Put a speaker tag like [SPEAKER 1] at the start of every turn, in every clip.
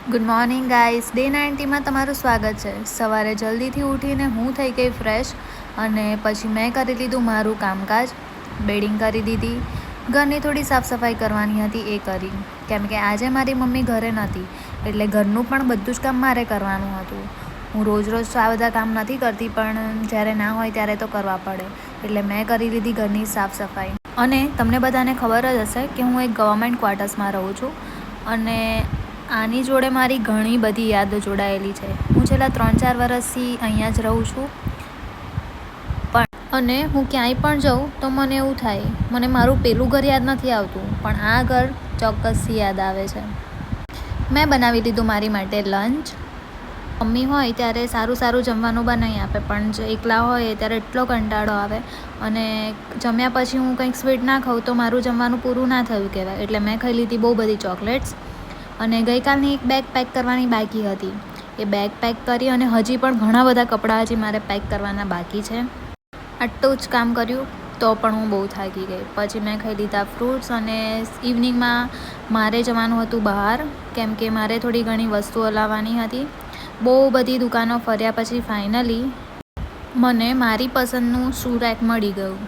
[SPEAKER 1] Good morning guys, day 90માં તમારું સ્વાગત છે। સવારે જલ્દીથી ઉઠીને હું થઈ ગઈ ફ્રેશ અને પછી મેં કરી લીધું મારું કામકાજ। બેડિંગ કરી દીધી, ઘરની થોડી સાફ સફાઈ કરવાની હતી એ કરી, કેમ કે આજે મારી મમ્મી ઘરે નહોતી એટલે ઘરનું પણ બધું જ કામ મારે કરવાનું હતું। હું રોજ તો આ બધા કામ નથી કરતી, પણ જ્યારે ના હોય ત્યારે તો કરવા પડે, એટલે મેં કરી લીધી ઘરની સાફ સફાઈ। અને તમને બધાને ખબર જ હશે કે હું એક ગવર્મેન્ટ ક્વાર્ટર્સમાં રહું છું અને આની જોડે મારી ઘણી બધી યાદો જોડાયેલી છે। હું છેલ્લા 3-4 વર્ષથી અહીંયા જ રહું છું, અને હું ક્યાંય પણ જાઉં તો મને એવું થાય, મને મારું પેલું ઘર યાદ નથી આવતું, પણ આ ઘર ચોક્કસથી યાદ આવે છે। મેં બનાવી લીધું મારી માટે લંચ। મમ્મી હોય ત્યારે સારું સારું જમવાનું બનાવી આપે, પણ જો એકલા હોય ત્યારે એટલો કંટાળો આવે, અને જમ્યા પછી હું કંઈક સ્વીટ ના ખાઉં તો મારું જમવાનું પૂરું ના થયું કહેવાય। એટલે મેં ખાઈ લીધી બહુ બધી ચોકલેટ્સ, અને ગઈકાલની એક બેગ પેક કરવાની બાકી હતી, એ બેગ પેક કરી, અને હજી પણ ઘણા બધા કપડાં હજી મારે પેક કરવાના બાકી છે। આટલું જ કામ કર્યું તો પણ હું બહુ થાકી ગઈ। પછી મેં ખાઈ લીધા ફ્રૂટ્સ, અને ઇવનિંગમાં મારે જવાનું હતું બહાર, કેમ કે મારે થોડી ઘણી વસ્તુઓ લાવવાની હતી। બહુ બધી દુકાનો ફર્યા પછી ફાઇનલી મને મારી પસંદનું શૂ રેક મળી ગયું,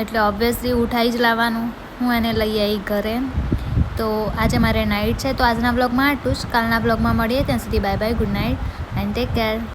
[SPEAKER 1] એટલે ઓબ્વિયસલી ઉઠાઈ જ લાવવાનું। હું એને લઈ આવી ઘરે। તો આજે મારે નાઇટ છે, તો આજના બ્લોગમાં આટલું જ। કાલના બ્લોગમાં મળીએ, ત્યાં સુધી bye bye, good night and take care.